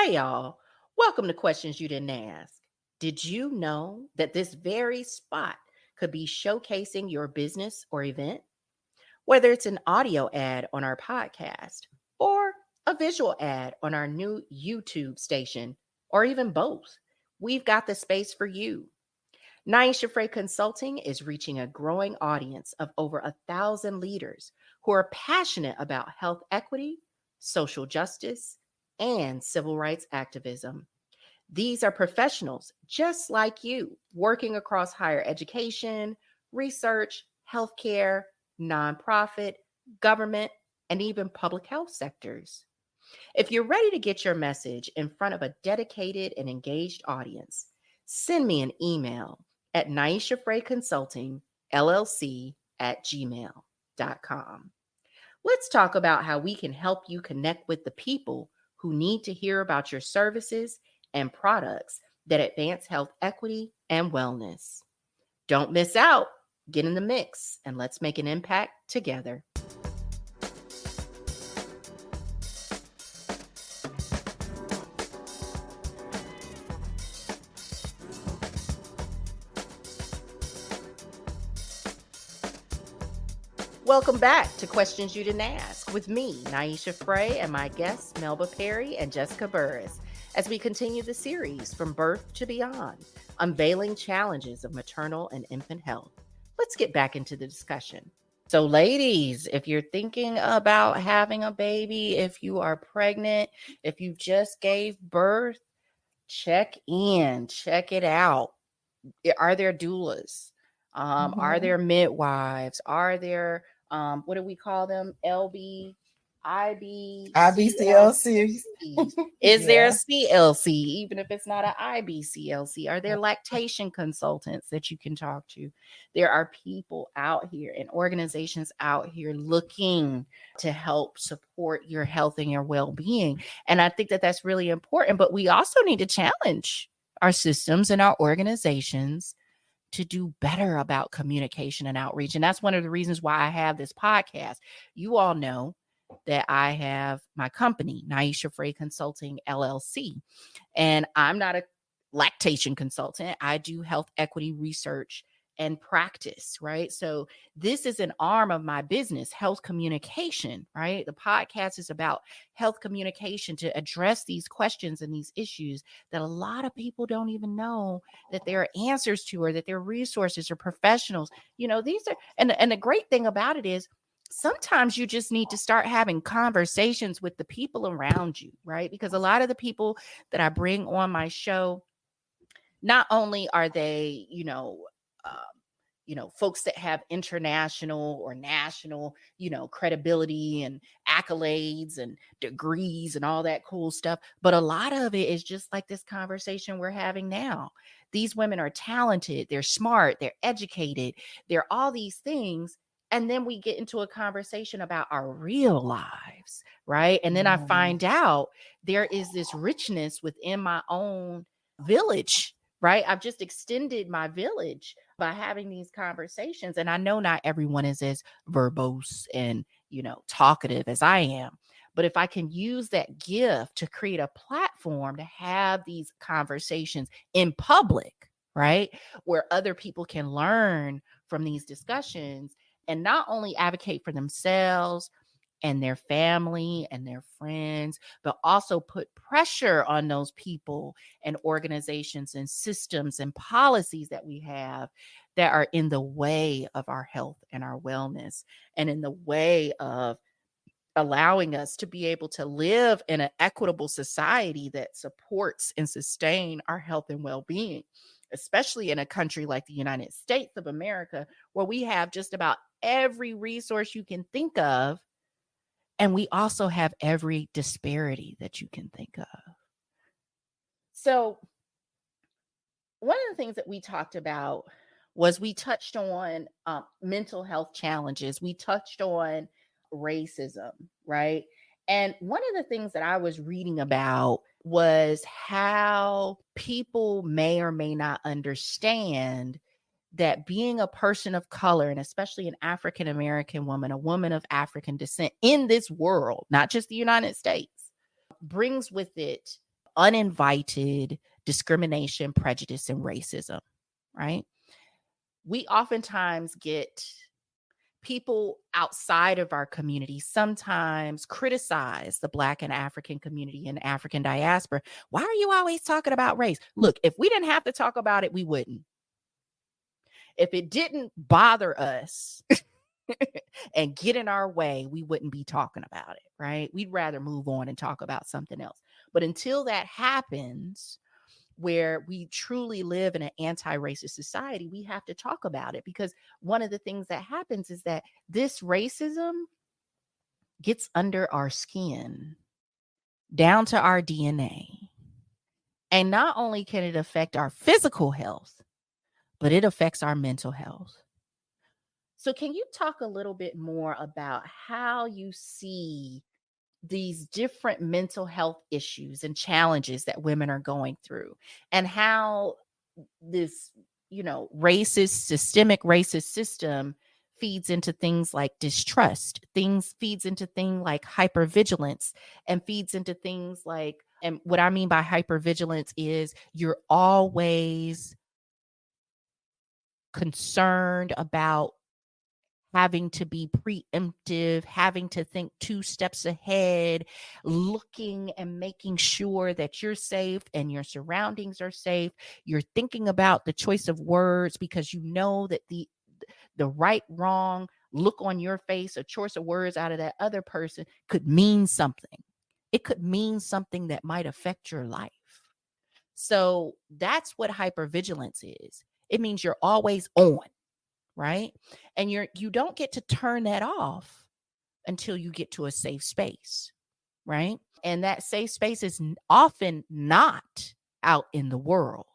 Hey, y'all. Welcome to Questions You Didn't Ask. Did you know that this very spot could be showcasing your business or event? Whether it's an audio ad on our podcast or a visual ad on our new YouTube station, or even both, we've got the space for you. Niasha Fray Consulting is reaching a growing audience of over 1,000 leaders who are passionate about health equity, social justice, and civil rights activism. These are professionals just like you, working across higher education, research, healthcare, nonprofit, government, and even public health sectors. If you're ready to get your message in front of a dedicated and engaged audience, send me an email at niashafrayconsultingllc@gmail.com. Let's talk about how we can help you connect with the people who need to hear about your services and products that advance health equity and wellness. Don't miss out. Get in the mix and let's make an impact together. Welcome back to Questions You Didn't Ask with me, Niasha Fray, and my guests, Melba Perry and Jessica Burris, as we continue the series From Birth to Beyond, Unveiling Challenges of Maternal and Infant Health. Let's get back into the discussion. So, ladies, if you're thinking about having a baby, if you are pregnant, if you just gave birth, check it out. Are there doulas? Are there midwives? Are there what do we call them? LB, IB, IBCLC. Is there a CLC, even if it's not an IBCLC? Are there lactation consultants that you can talk to? There are people out here and organizations out here looking to help support your health and your well-being. And I think that that's really important. But we also need to challenge our systems and our organizations to do better about communication and outreach. And that's one of the reasons why I have this podcast. You all know that I have my company, Niasha Fray Consulting, LLC. And I'm not a lactation consultant. I do health equity research and practice, right? So this is an arm of my business, health communication, right? The podcast is about health communication to address these questions and these issues that a lot of people don't even know that there are answers to, or that there are resources or professionals. These are, and the great thing about it is sometimes you just need to start having conversations with the people around you, right? Because a lot of the people that I bring on my show, not only are they, folks that have international or national, credibility and accolades and degrees and all that cool stuff. But a lot of it is just like this conversation we're having now. These women are talented, they're smart, they're educated, they're all these things. And then we get into a conversation about our real lives, right? And then I find out there is this richness within my own village, right? I've just extended my village by having these conversations. And I know not everyone is as verbose and, talkative as I am. But if I can use that gift to create a platform to have these conversations in public, right, where other people can learn from these discussions and not only advocate for themselves and their family and their friends, but also put pressure on those people and organizations and systems and policies that we have that are in the way of our health and our wellness, and in the way of allowing us to be able to live in an equitable society that supports and sustain our health and well-being, especially in a country like the United States of America, where we have just about every resource you can think of. And we also have every disparity that you can think of. So one of the things that we talked about was we touched on mental health challenges. We touched on racism, right? And one of the things that I was reading about was how people may or may not understand that being a person of color, and especially an African American woman, a woman of African descent in this world, not just the United States, brings with it uninvited discrimination, prejudice, and racism, right? We oftentimes get people outside of our community sometimes criticize the Black and African community and African diaspora. Why are you always talking about race? Look, if we didn't have to talk about it, we wouldn't. If it didn't bother us and get in our way, we wouldn't be talking about it, right? We'd rather move on and talk about something else. But until that happens, where we truly live in an anti-racist society, we have to talk about it, because one of the things that happens is that this racism gets under our skin, down to our DNA. And not only can it affect our physical health, but it affects our mental health. So can you talk a little bit more about how you see these different mental health issues and challenges that women are going through, and how this, systemic racist system feeds into things like distrust, feeds into things like hypervigilance, and feeds into things like, and what I mean by hypervigilance is you're always concerned about having to be preemptive, having to think 2 steps ahead, looking and making sure that you're safe and your surroundings are safe. You're thinking about the choice of words because you know that the right, wrong look on your face, a choice of words out of that other person could mean something. It could mean something that might affect your life. So that's what hypervigilance is. It means you're always on, right? And you don't get to turn that off until you get to a safe space, right? And that safe space is often not out in the world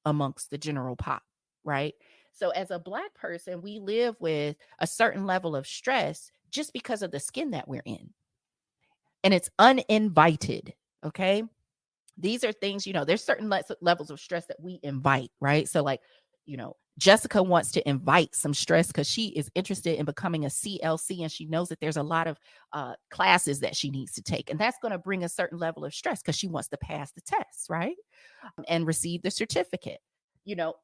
amongst the general pop, right? So as a Black person, we live with a certain level of stress just because of the skin that we're in. And it's uninvited, okay? These are things, there's certain levels of stress that we invite, right? So like, Jessica wants to invite some stress because she is interested in becoming a CLC, and she knows that there's a lot of classes that she needs to take. And that's going to bring a certain level of stress because she wants to pass the test, right? And receive the certificate.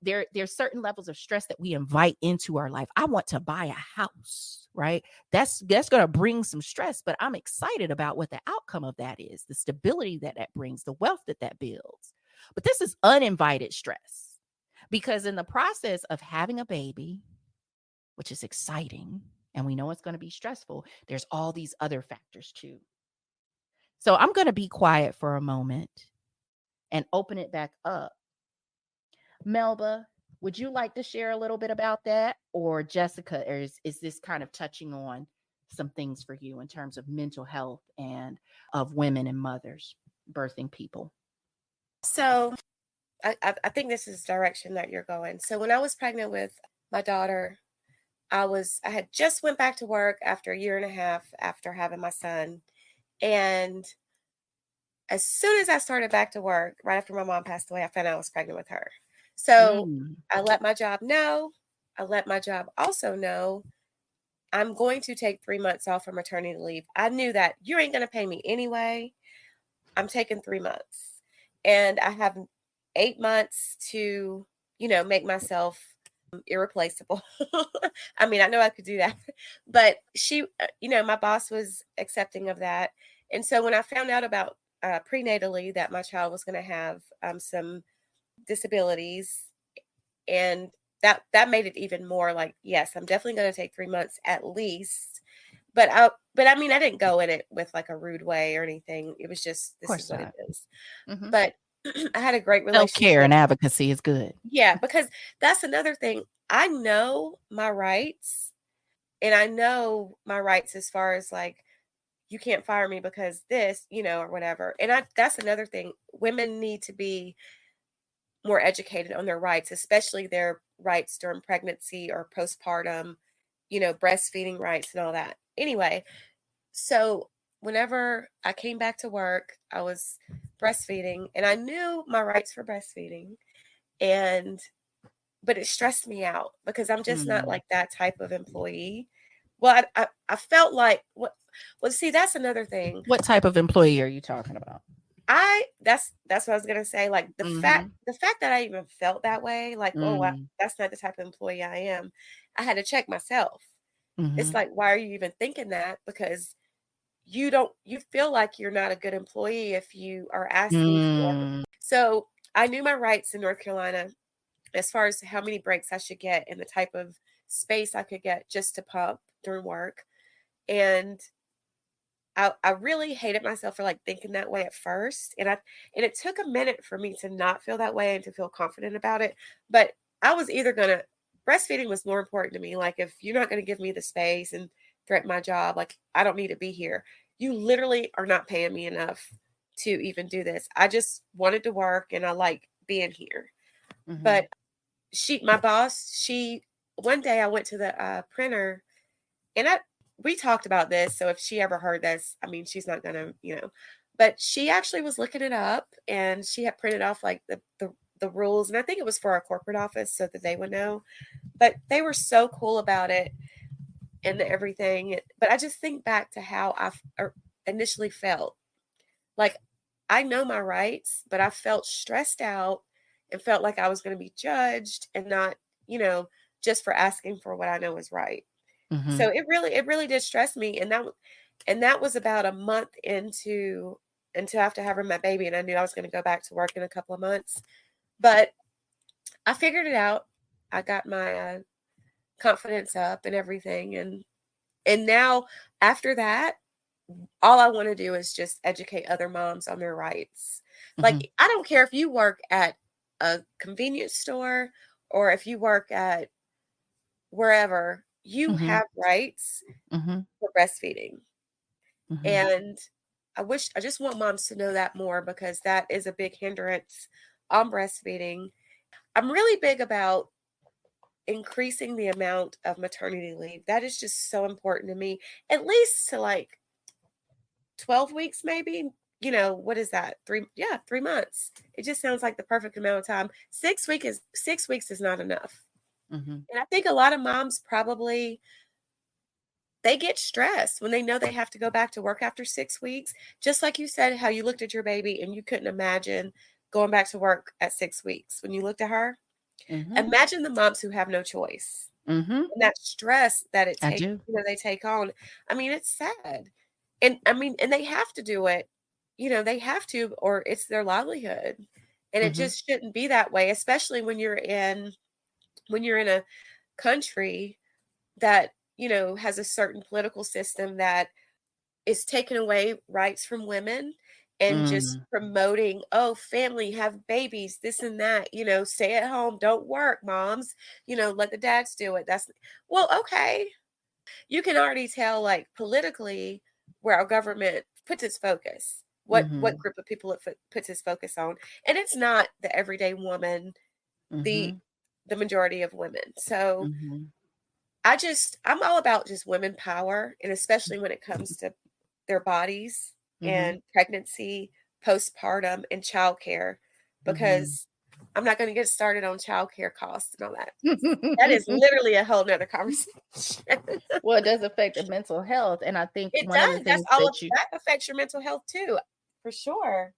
There's certain levels of stress that we invite into our life. I want to buy a house, right? That's going to bring some stress, but I'm excited about what the outcome of that is, the stability that brings, the wealth that builds. But this is uninvited stress, because in the process of having a baby, which is exciting, and we know it's going to be stressful, there's all these other factors too. So I'm going to be quiet for a moment and open it back up. Melba, would you like to share a little bit about that? Or Jessica, or is this kind of touching on some things for you in terms of mental health and of women and mothers, birthing people? So I think this is the direction that you're going. So when I was pregnant with my daughter, I had just went back to work after a year and a half after having my son. And as soon as I started back to work, right after my mom passed away, I found out I was pregnant with her. So I let my job know. I let my job also know I'm going to take 3 months off for maternity leave. I knew that you ain't going to pay me anyway. I'm taking 3 months. And I have 8 months to, make myself irreplaceable. I mean, I know I could do that. But she, my boss was accepting of that. And so when I found out about prenatally that my child was going to have some disabilities, and that made it even more like, yes, I'm definitely going to take 3 months at least. But I mean, I didn't go in it with like a rude way or anything. It was just, this is what it is. Mm-hmm. But I had a great relationship. Self-care and advocacy is good. Yeah, because that's another thing. I know my rights, and I know my rights as far as like, you can't fire me because this, or whatever. And that's another thing. Women need to be more educated on their rights, especially their rights during pregnancy or postpartum, breastfeeding rights and all that. Anyway, so whenever I came back to work, I was breastfeeding, and I knew my rights for breastfeeding, but it stressed me out because I'm just not like that type of employee. Well, I felt like, well, see, that's another thing. What type of employee are you talking about? That's what I was gonna say. Like Mhm. the fact that I even felt that way, like, oh wow, Mm. that's not the type of employee I am. I had to check myself. It's Mhm. like, why are you even thinking that? Because you feel like you're not a good employee if you are asking for. Mm. So I knew my rights in North Carolina as far as how many breaks I should get and the type of space I could get just to pump during work. And I really hated myself for like thinking that way at first. And it took a minute for me to not feel that way and to feel confident about it. But I was either gonna breastfeeding was more important to me. Like if you're not gonna give me the space and threaten my job, like I don't need to be here. You literally are not paying me enough to even do this. I just wanted to work and I like being here. But Mhm. my boss, one day I went to the printer and we talked about this. So if she ever heard this, I mean, she's not gonna, but she actually was looking it up and she had printed off like the rules. And I think it was for our corporate office so that they would know. But they were so cool about it and everything. But I just think back to how initially felt. Like I know my rights, but I felt stressed out and felt like I was going to be judged and not, you know, just for asking for what I know is right. So Mhm. it really did stress me, and that was about a month until after having my baby, and I knew I was going to go back to work in a couple of months. But I figured it out. I got my confidence up and everything, and now after that, all I want to do is just educate other moms on their rights. Mhm. Like I don't care if you work at a convenience store or if you work at wherever, you Mhm. have rights Mhm. for breastfeeding. Mhm. And I just want moms to know that more because that is a big hindrance on breastfeeding. I'm really big about increasing the amount of maternity leave. That is just so important to me, at least to like 12 weeks, maybe. What is that? 3 months. It just sounds like the perfect amount of time. 6 weeks is not enough. Mhm. And I think a lot of moms probably they get stressed when they know they have to go back to work after 6 weeks. Just like you said, how you looked at your baby and you couldn't imagine going back to work at 6 weeks when you looked at her. Mhm. Imagine the moms who have no choice Mhm. and that stress that I do. they take on. I mean, it's sad. And I mean, and they have to do it. They have to, or it's their livelihood. And it Mhm. just shouldn't be that way, especially when you're in a country that, has a certain political system that is taking away rights from women and just Mm. promoting, oh, family, have babies, this and that, stay at home, don't work, moms, let the dads do it. Well, okay. You can already tell, like, politically, where our government puts its focus, what Mhm. group of people puts its focus on. And it's not the everyday woman, the Mhm. the majority of women. So Mhm. I'm all about just women power, and especially when it comes to their bodies Mhm. and pregnancy, postpartum, and childcare, Mhm. because I'm not going to get started on childcare costs and all that. That is literally a whole nother conversation. Well, it does affect the mental health, and I think It one of the does. things that you That affects your mental health too, for sure.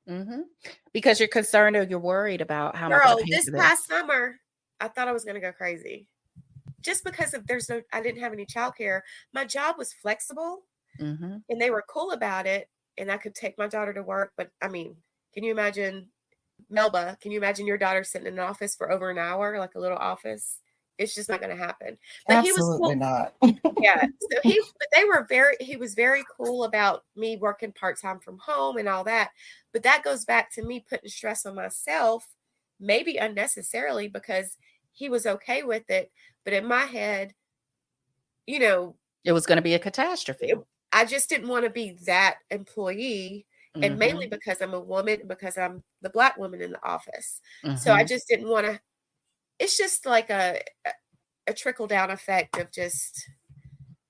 Mhm. Because you're concerned or you're worried about how am I gonna Girl, pay this for this? past summer, I thought I was going to go crazy just because I didn't have any childcare. My job was flexible Mhm. and they were cool about it, and I could take my daughter to work. But I mean, can you imagine, Melba? Can you imagine your daughter sitting in an office for over an hour, like a little office? It's just not going to happen. But he was Absolutely cool. not. Yeah. So he was very cool about me working part time from home and all that. But that goes back to me putting stress on myself, maybe unnecessarily, because he was okay with it. But in my head, you know, It was gonna be a catastrophe. it, I just didn't want to be that employee. And mainly Mhm. because I'm a woman, because I'm the Black woman in the office. So I Mhm. just didn't want to, it's just like a trickle down effect of just,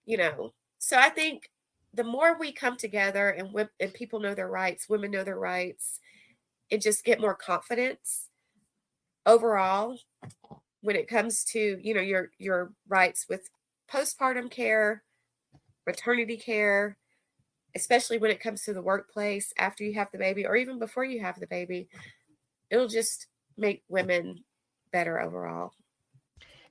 you know. So I think the more we come together and people know their rights, women know their rights, and just get more confidence overall when it comes to, your rights with postpartum care, maternity care, especially when it comes to the workplace after you have the baby or even before you have the baby. It'll just make women better overall.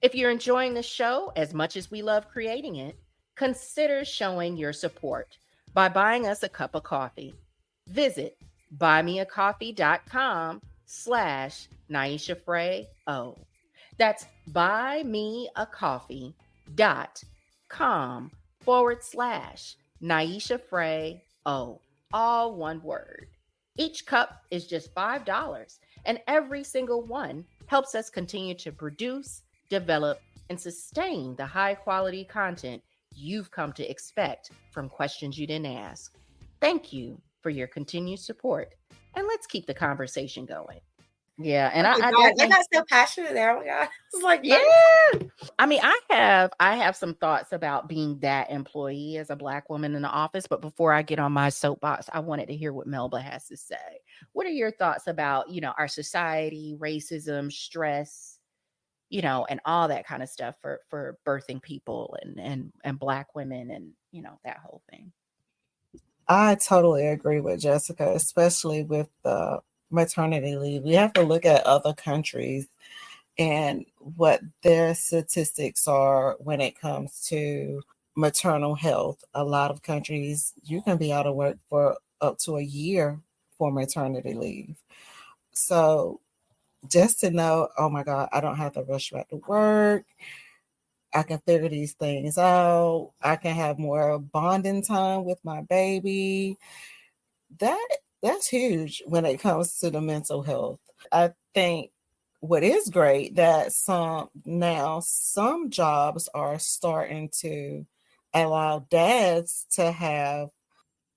If you're enjoying the show as much as we love creating it, consider showing your support by buying us a cup of coffee. Visit buymeacoffee.com/Niasha Fray O. That's buymeacoffee.com/Niasha Fray O. All one word. Each cup is just $5, and every single one helps us continue to produce, develop, and sustain the high quality content you've come to expect from Questions You Didn't Ask. Thank you for your continued support, and let's keep the conversation going. Yeah, and Oh my I God, I definitely, got so passionate there. Oh my God, it's like yeah. nice. I mean, I have some thoughts about being that employee as a Black woman in the office, but before I get on my soapbox, I wanted to hear what Melba has to say. What are your thoughts about, our society, racism, stress, and all that kind of stuff for birthing people and Black women and, that whole thing? I totally agree with Jessica, especially with the maternity leave. We have to look at other countries and what their statistics are when it comes to maternal health. A lot of countries, you can be out of work for up to a year for maternity leave. So just to know, oh my God, I don't have to rush back to work. I can figure these things out. I can have more bonding time with my baby. That that's huge when it comes to the mental health. I think what is great that some jobs are starting to allow dads to have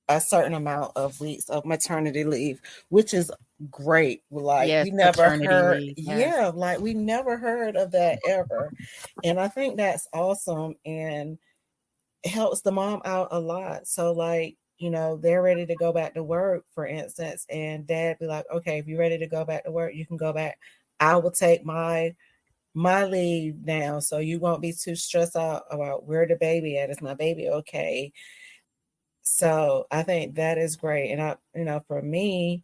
a certain amount of weeks of maternity leave, which is great. Like Yes, we never paternity heard, leave. Yes. yeah, like we never heard of that ever. And I think that's awesome and helps the mom out a lot. So like, they're ready to go back to work, for instance, and dad be like, okay, if you're ready to go back to work, you can go back. I will take my leave now, so you won't be too stressed out about where the baby at. Is my baby okay? So I think that is great. And for me,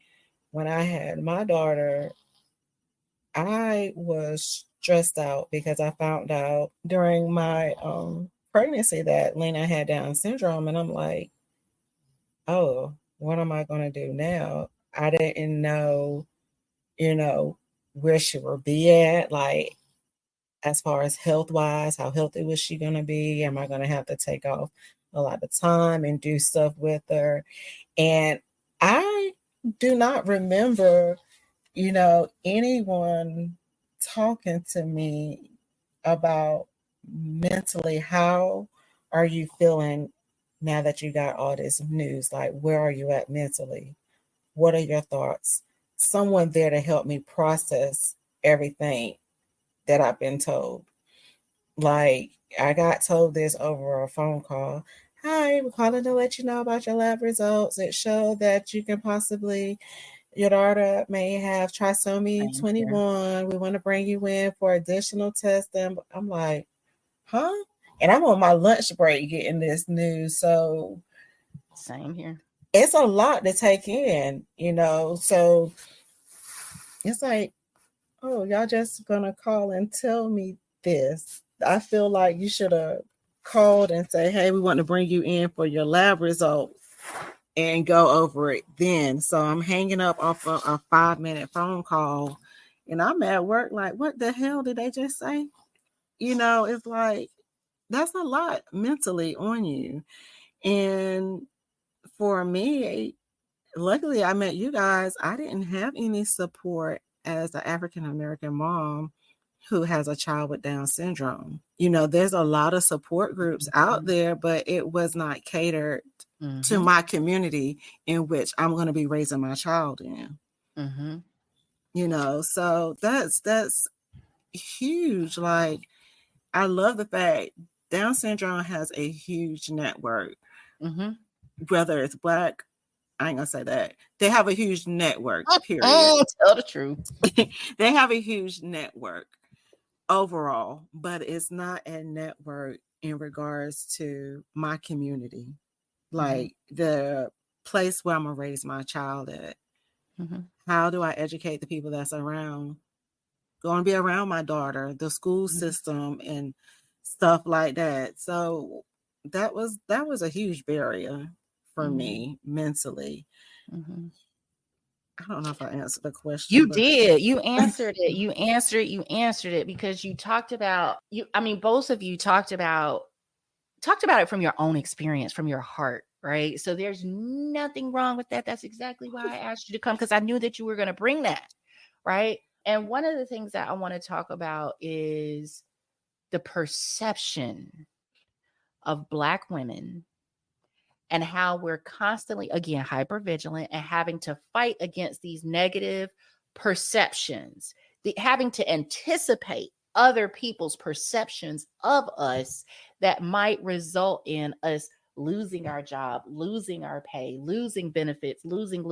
when I had my daughter, I was stressed out because I found out during my pregnancy that Lena had Down syndrome, and I'm like, oh, what am I going to do now? I didn't know, you know, where she would be at, like as far as health wise, how healthy was she going to be? Am I going to have to take off a lot of time and do stuff with her? And I do not remember, anyone talking to me about mentally how are you feeling now that you got all this news? Like, where are you at mentally? What are your thoughts? Someone there to help me process everything that I've been told. Like, I got told this over a phone call. Hi, we're calling to let you know about your lab results. It showed that you can possibly, your daughter may have trisomy Same here. 21. We want to bring you in for additional testing. I'm like, huh? And I'm on my lunch break getting this news. So Same here. it's a lot to take in, So it's like, oh, y'all just gonna call and tell me this. I feel like you should have called and say, hey, we want to bring you in for your lab results and go over it then. So I'm hanging up off a 5-minute phone call and I'm at work like, what the hell did they just say? It's like, that's a lot mentally on you. And for me, luckily I met you guys. I didn't have any support as an African American mom who has a child with Down syndrome. There's a lot of support groups out there, but it was not catered to my community in which I'm going to be raising my child in. So that's huge. Like, I love the fact Down syndrome has a huge network. Whether it's Black, I ain't gonna say that. They have a huge network, period. Tell the truth. They have a huge network overall, but it's not a network in regards to my community. like the place where I'm gonna raise my child at. How do I educate the people that's around, going to be around my daughter, the school system and stuff like that? So that was a huge barrier for me mentally. I don't know if I answered the question. You did. You answered it. You answered it because you talked about both of you talked about it from your own experience, from your heart, right? So there's nothing wrong with that. That's exactly why I asked you to come, because I knew that you were going to bring that, right? And one of the things that I want to talk about is the perception of Black women and how we're constantly, again, hypervigilant and having to fight against these negative perceptions, having to anticipate other people's perceptions of us that might result in us losing our job, losing our pay, losing benefits, losing.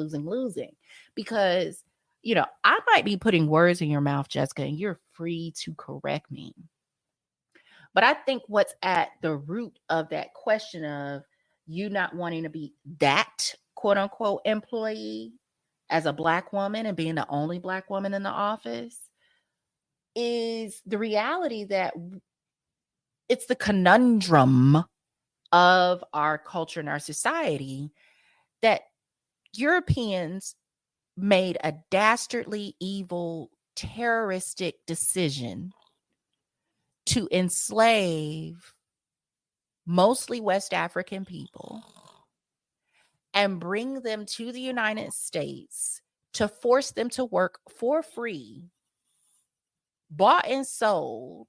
Because, I might be putting words in your mouth, Jessica, and you're free to correct me. But I think what's at the root of that question of you not wanting to be that quote unquote employee as a Black woman and being the only Black woman in the office is the reality that it's the conundrum of our culture and our society that Europeans made a dastardly, evil, terroristic decision to enslave mostly West African people and bring them to the United States to force them to work for free, bought and sold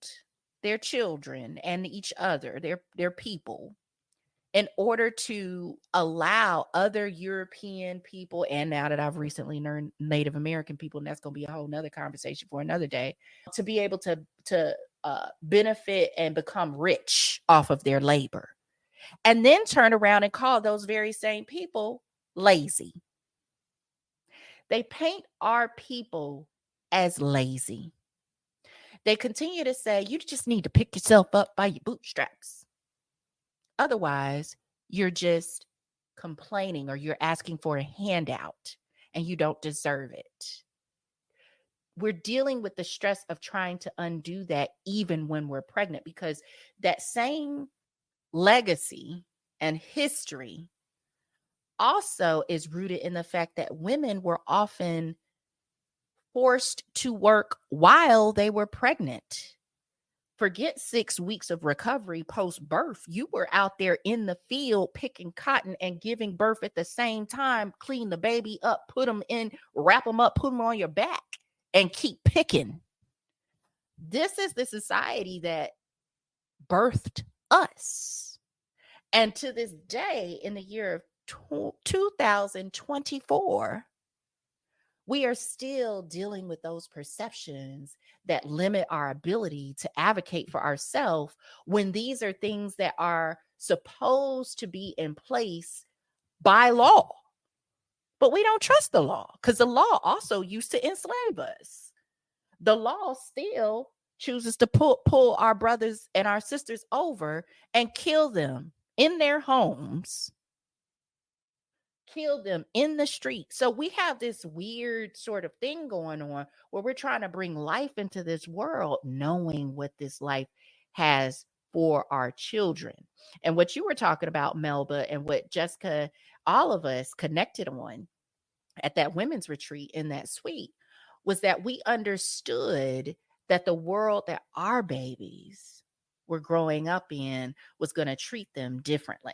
their children and each other, their people, in order to allow other European people, and now that I've recently learned Native American people, and that's going to be a whole nother conversation for another day, to be able to benefit and become rich off of their labor. And then turn around and call those very same people lazy. They paint our people as lazy. They continue to say, you just need to pick yourself up by your bootstraps. Otherwise, you're just complaining or you're asking for a handout and you don't deserve it. We're dealing with the stress of trying to undo that even when we're pregnant, because that same legacy and history also is rooted in the fact that women were often forced to work while they were pregnant. Forget 6 weeks of recovery post-birth. You were out there in the field picking cotton and giving birth at the same time. Clean the baby up, put them in, wrap them up, put them on your back, and keep picking. This is the society that birthed us. And to this day, in the year of 2024, we are still dealing with those perceptions that limit our ability to advocate for ourselves when these are things that are supposed to be in place by law. But we don't trust the law because the law also used to enslave us. The law still chooses to pull our brothers and our sisters over and kill them in their homes, kill them in the street. So we have this weird sort of thing going on where we're trying to bring life into this world, knowing what this life has for our children. And what you were talking about, Melba, and what Jessica, all of us connected on at that women's retreat in that suite, was that we understood that the world that our babies were growing up in was going to treat them differently,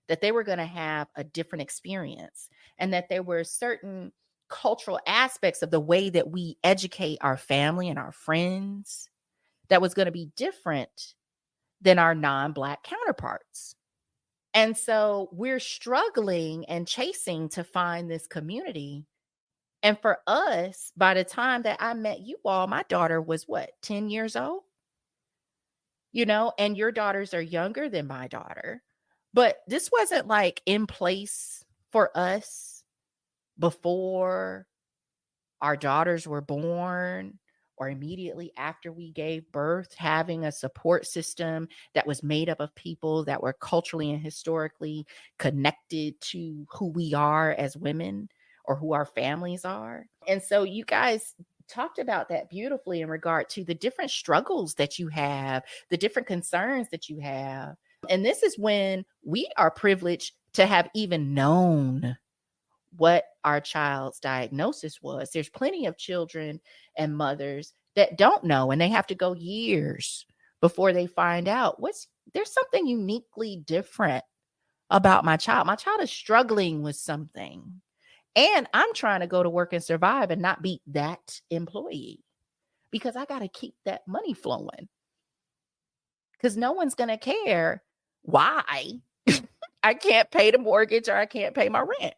that they were going to have a different experience, and that there were certain cultural aspects of the way that we educate our family and our friends that was going to be different than our non-Black counterparts. And so we're struggling and chasing to find this community. And for us, by the time that I met you all, my daughter was 10 years old? And your daughters are younger than my daughter. But this wasn't like in place for us before our daughters were born or immediately after we gave birth, having a support system that was made up of people that were culturally and historically connected to who we are as women or who our families are. And so you guys talked about that beautifully in regard to the different struggles that you have, the different concerns that you have. And this is when we are privileged to have even known what our child's diagnosis was. There's plenty of children and mothers that don't know, and they have to go years before they find out there's something uniquely different about my child. My child is struggling with something, and I'm trying to go to work and survive and not be that employee because I got to keep that money flowing, because no one's going to care why I can't pay the mortgage or I can't pay my rent.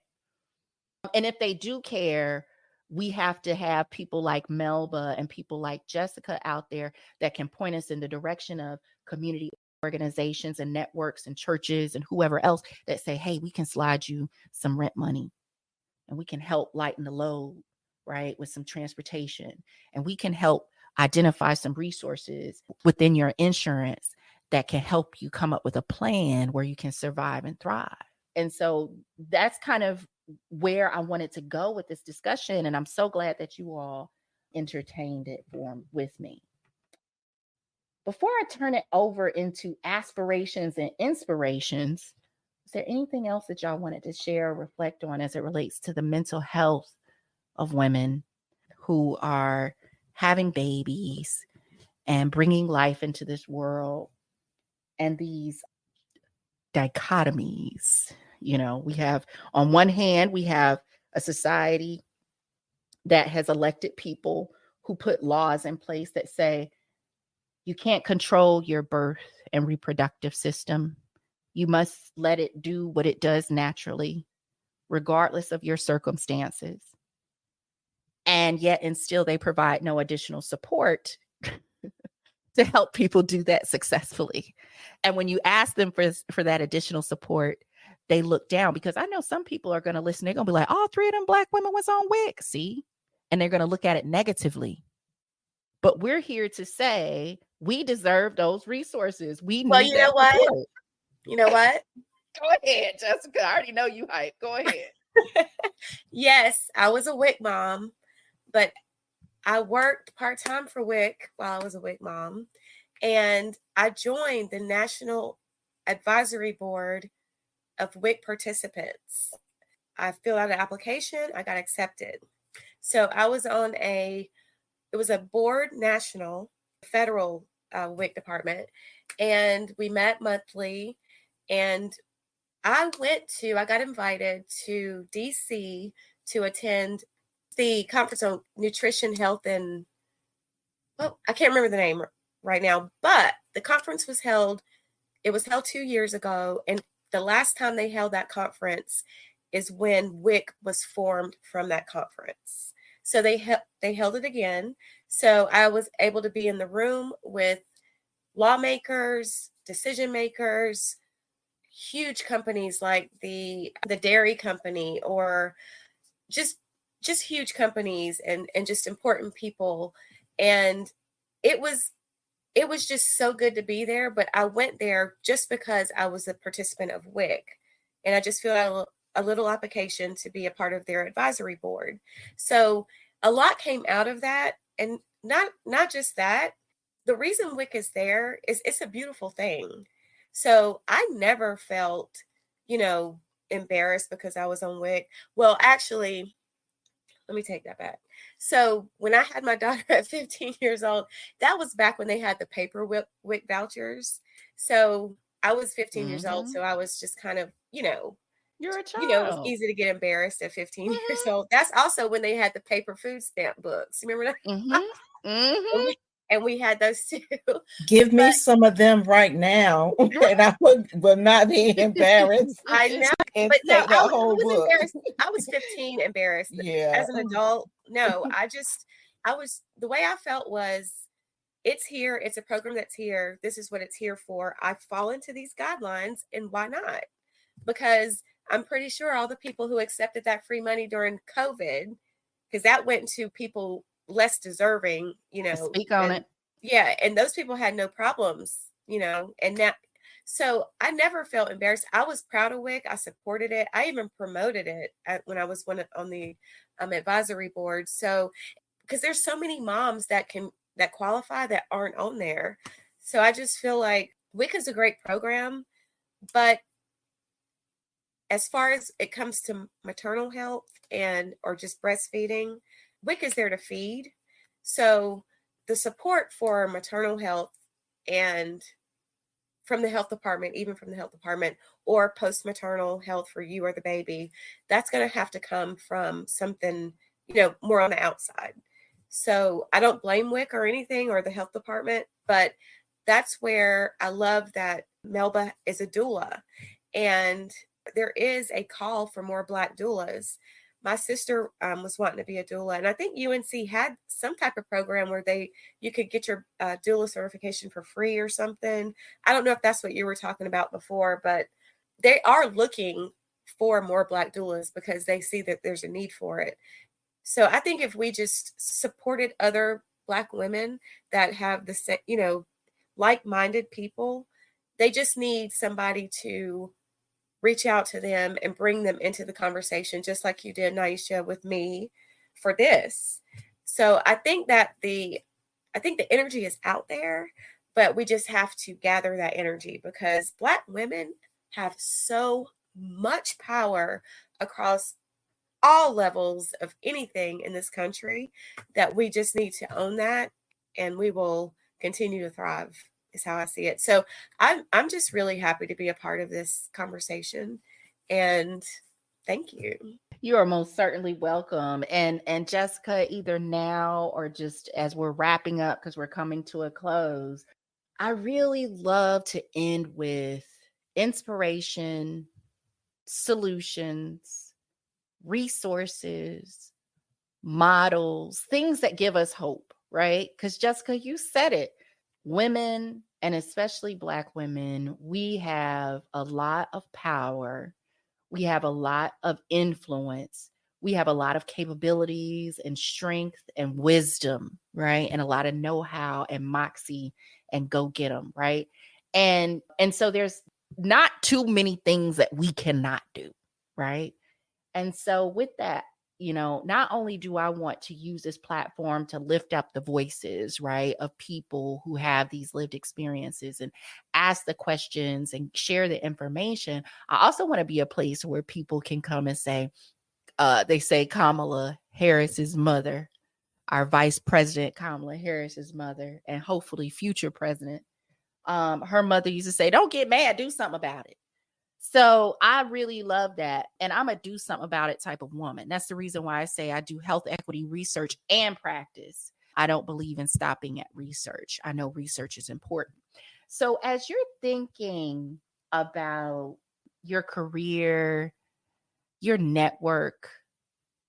And if they do care, we have to have people like Melba and people like Jessica out there that can point us in the direction of community organizations and networks and churches and whoever else that say, hey, we can slide you some rent money and we can help lighten the load, right, with some transportation. And we can help identify some resources within your insurance that can help you come up with a plan where you can survive and thrive. And so that's kind of where I wanted to go with this discussion. And I'm so glad that you all entertained it with me. Before I turn it over into aspirations and inspirations, is there anything else that y'all wanted to share or reflect on as it relates to the mental health of women who are having babies and bringing life into this world, and these dichotomies? You know, we have, on one hand, we have a society that has elected people who put laws in place that say you can't control your birth and reproductive system. You must let it do what it does naturally, regardless of your circumstances. And yet, and still, they provide no additional support to help people do that successfully. And when you ask them for that additional support, they look down, because I know some people are going to listen. They're going to be like, all three of them Black women was on WIC, see? And they're going to look at it negatively. But we're here to say we deserve those resources. We need you know what? support. You know what? Go ahead, Jessica. I already know you hype. Go ahead. Yes, I was a WIC mom, but I worked part-time for WIC while I was a WIC mom. And I joined the National Advisory Board of WIC participants. I filled out an application. I got accepted. So I was on it was a board, national, federal WIC department. And we met monthly. And I got invited to DC to attend the conference on nutrition, health, and, well, I can't remember the name right now, but the conference was held 2 years ago. And the last time they held that conference is when WIC was formed from that conference. So they held it again. So I was able to be in the room with lawmakers, decision makers, huge companies like the dairy company, or just huge companies, and just important people. And it was just so good to be there. But I went there just because I was a participant of WIC, and I just filled out a little application to be a part of their advisory board. So a lot came out of that. And not just that, the reason WIC is there is it's a beautiful thing. So I never felt, embarrassed because I was on WIC. Well, actually, let me take that back. So when I had my daughter at 15 years old, that was back when they had the paper WIC vouchers. So I was 15 years old. So I was just kind of, You're a child. it was easy to get embarrassed at 15 years old. That's also when they had the paper food stamp books. You remember that? And we had those too. Give me some of them right now, and I will not be embarrassed. I know, but no, I was embarrassed. I was 15, embarrassed. Yeah. As an adult, no, the way I felt was, it's here. It's a program that's here. This is what it's here for. I fall into these guidelines, and why not? Because I'm pretty sure all the people who accepted that free money during COVID, because that went to people less deserving, Speak on it. Yeah, and those people had no problems, and now, so I never felt embarrassed. I was proud of WIC. I supported it. I even promoted it when I was on the advisory board. So, because there's so many moms that qualify that aren't on there. So I just feel like WIC is a great program, but as far as it comes to maternal health or just breastfeeding, WIC is there to feed. So the support for maternal health and from the health department, even from the health department, or post-maternal health for you or the baby, that's going to have to come from something, more on the outside. So I don't blame WIC or anything or the health department, but that's where I love that Melba is a doula. And there is a call for more Black doulas. My sister was wanting to be a doula, and I think UNC had some type of program where you could get your doula certification for free or something. I don't know if that's what you were talking about before, but they are looking for more Black doulas because they see that there's a need for it. So I think if we just supported other Black women that have the like-minded people, they just need somebody to reach out to them and bring them into the conversation, just like you did, Niasha, with me for this. So I think the energy is out there, but we just have to gather that energy because Black women have so much power across all levels of anything in this country that we just need to own that, and we will continue to thrive, is how I see it. So I'm just really happy to be a part of this conversation, and thank you. You are most certainly welcome. And Jessica, either now or just as we're wrapping up because we're coming to a close, I really love to end with inspiration, solutions, resources, models, things that give us hope, right? Because Jessica, you said it. Women, and especially Black women, we have a lot of power. We have a lot of influence. We have a lot of capabilities and strength and wisdom, right? And a lot of know-how and moxie and go get them, right? And so there's not too many things that we cannot do, right? And so with that, not only do I want to use this platform to lift up the voices, right, of people who have these lived experiences and ask the questions and share the information, I also want to be a place where people can come and say, they say Kamala Harris's mother, our Vice President Kamala Harris's mother, and hopefully future president, her mother used to say, don't get mad, do something about it. So I really love that. And I'm a do something about it type of woman. That's the reason why I say I do health equity research and practice. I don't believe in stopping at research. I know research is important. So as you're thinking about your career, your network,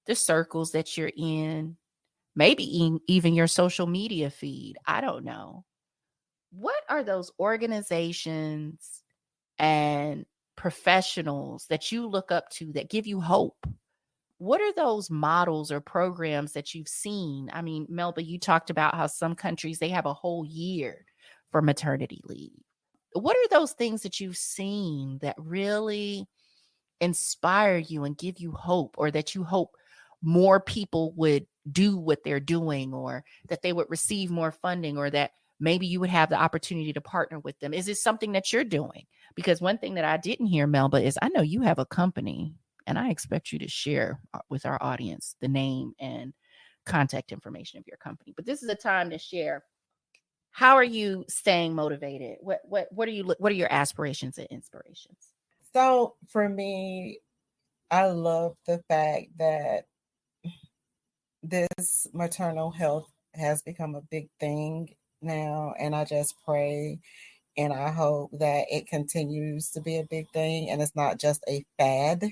the circles that you're in, maybe even your social media feed, I don't know. What are those organizations and professionals that you look up to that give you hope? What are those models or programs that you've seen? I mean, Melba, you talked about how some countries, they have a whole year for maternity leave. What are those things that you've seen that really inspire you and give you hope, or that you hope more people would do what they're doing, or that they would receive more funding, or that maybe you would have the opportunity to partner with them? Is it something that you're doing? Because one thing that I didn't hear, Melba, is I know you have a company, and I expect you to share with our audience the name and contact information of your company. But this is a time to share. How are you staying motivated? What are your aspirations and inspirations? So for me, I love the fact that this maternal health has become a big thing now, and I just pray and I hope that it continues to be a big thing and it's not just a fad.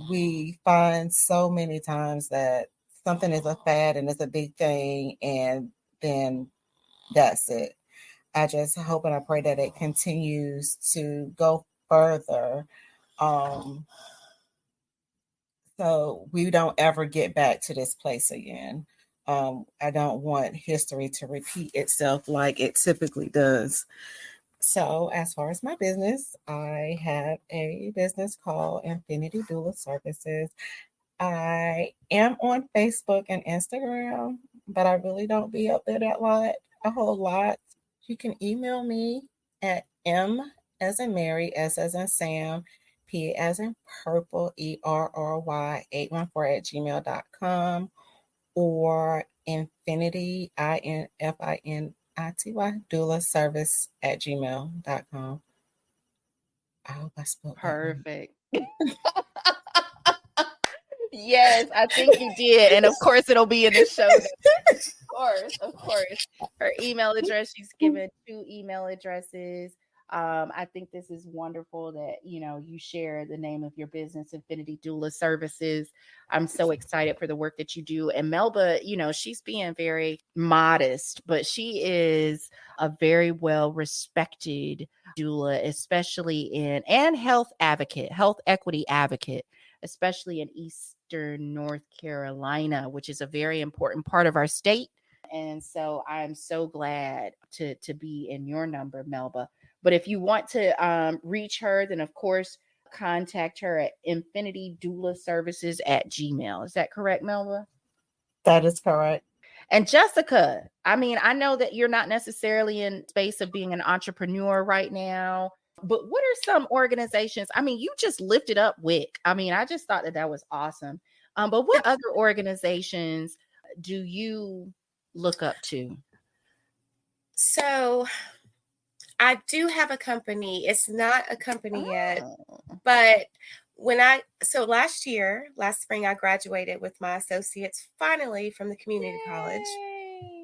We find so many times that something is a fad and it's a big thing, and then that's it. I just hope and I pray that it continues to go further, so we don't ever get back to this place again. I don't want history to repeat itself like it typically does. So, as far as my business, I have a business called Infinity Doula Services. I am on Facebook and Instagram, but I really don't be up there a whole lot. You can email me at M as in Mary, S as in Sam, P as in purple, ERRY 814@gmail.com, or Infinity, INFINITY doula service @gmail.com. I hope I spoke that right. Perfect. Yes, I think you did. And of course, it'll be in the show notes. Of course. Her email address, she's given 2 email addresses. I think this is wonderful that, you share the name of your business, Infinity Doula Services. I'm so excited for the work that you do. And Melba, she's being very modest, but she is a very well respected doula, especially and health advocate, health equity advocate, especially in Eastern North Carolina, which is a very important part of our state. And so I'm so glad to be in your number, Melba. But if you want to reach her, then of course contact her at infinitydoulaservices@gmail. Is that correct, Melba? That is correct. And Jessica, I mean, I know that you're not necessarily in space of being an entrepreneur right now, but what are some organizations? I mean, you just lifted up WIC. I mean, I just thought that was awesome. But what other organizations do you look up to? So I do have a company. It's not a company yet, but last spring, I graduated with my associates finally from the community college,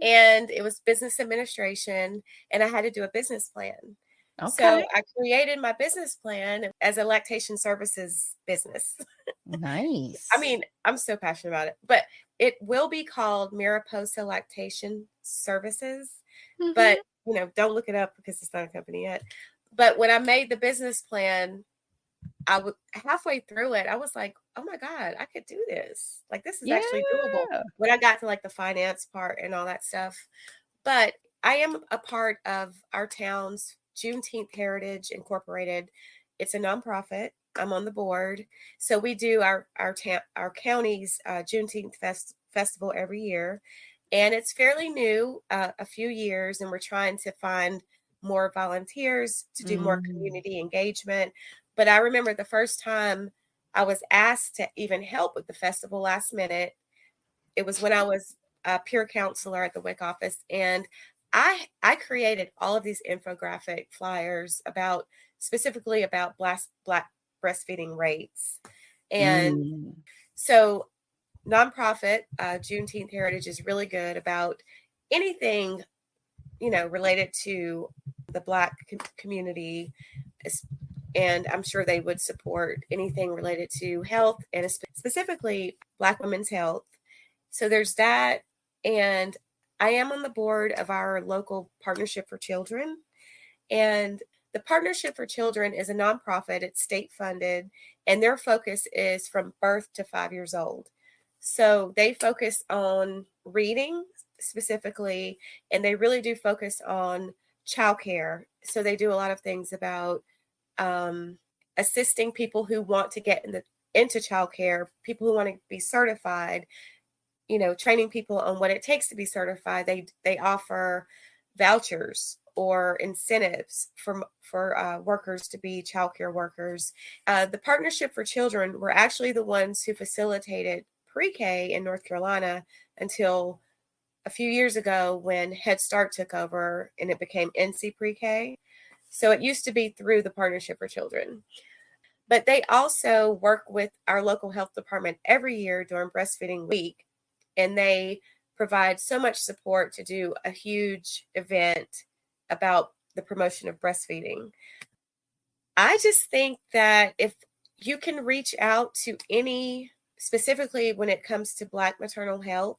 and it was business administration, and I had to do a business plan. Okay. So I created my business plan as a lactation services business. Nice. I mean, I'm so passionate about it, but it will be called Mariposa Lactation Services. But, don't look it up because it's not a company yet. But when I made the business plan, halfway through it, I was like, oh my God, I could do this. Like, this is actually doable when I got to like the finance part and all that stuff. But I am a part of our town's Juneteenth Heritage Incorporated. It's a nonprofit. I'm on the board. So we do our county's Juneteenth festival every year. And it's fairly new, a few years, and we're trying to find more volunteers to do more community engagement. But I remember the first time I was asked to even help with the festival last minute. It was when I was a peer counselor at the WIC office, and I created all of these infographic flyers specifically about Black breastfeeding rates. And so nonprofit Juneteenth Heritage is really good about anything, related to the Black community. And I'm sure they would support anything related to health and specifically Black women's health. So there's that. And I am on the board of our local Partnership for Children. And the Partnership for Children is a nonprofit. It's state funded, and their focus is from birth to 5 years old. So they focus on reading specifically, and they really do focus on childcare. So they do a lot of things about assisting people who want to get into childcare, people who want to be certified, training people on what it takes to be certified. They offer vouchers or incentives for workers to be childcare workers. The Partnership for Children were actually the ones who facilitated pre-K in North Carolina until a few years ago when Head Start took over and it became NC Pre-K. So it used to be through the Partnership for Children. But they also work with our local health department every year during Breastfeeding Week, and they provide so much support to do a huge event about the promotion of breastfeeding. I just think that if you can reach out to any, specifically when it comes to Black maternal health,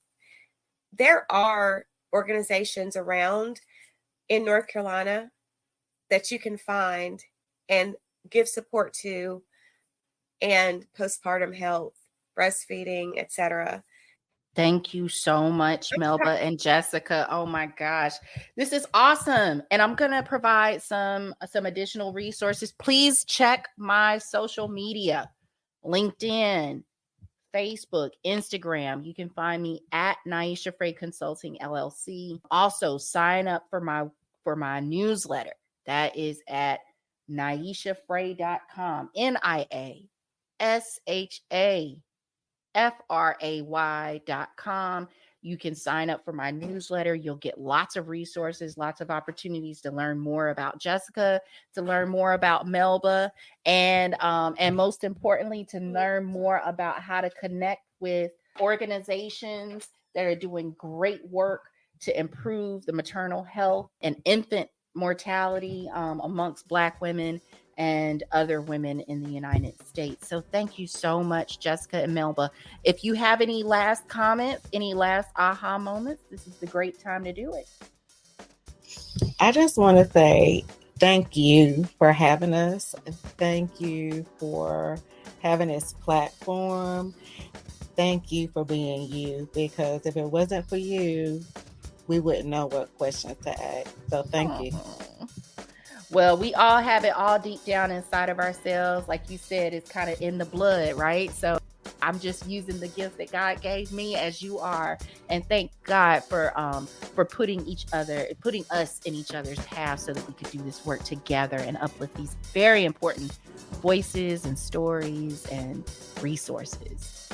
there are organizations around in North Carolina that you can find and give support to, and postpartum health, breastfeeding, etc. Thank you so much, Melba and Jessica. Oh my gosh, this is awesome. And I'm gonna provide some additional resources. Please check my social media, LinkedIn, Facebook, Instagram. You can find me at Niasha Fray Consulting LLC. Also, sign up for my newsletter. That is at niashafray.com. NIASHAFRAY.com. You can sign up for my newsletter. You'll get lots of resources, lots of opportunities to learn more about Jessica, to learn more about Melba, and most importantly, to learn more about how to connect with organizations that are doing great work to improve the maternal health and infant mortality amongst Black women and other women in the United States. So thank you so much, Jessica and Melba. If you have any last comments, any last aha moments, this is the great time to do it. I just want to say thank you for having us. Thank you for having this platform. Thank you for being you, because if it wasn't for you, we wouldn't know what questions to ask. So thank you. Well, we all have it all deep down inside of ourselves. Like you said, it's kind of in the blood, right? So I'm just using the gifts that God gave me as you are. And thank God for putting us in each other's paths so that we could do this work together and uplift these very important voices and stories and resources.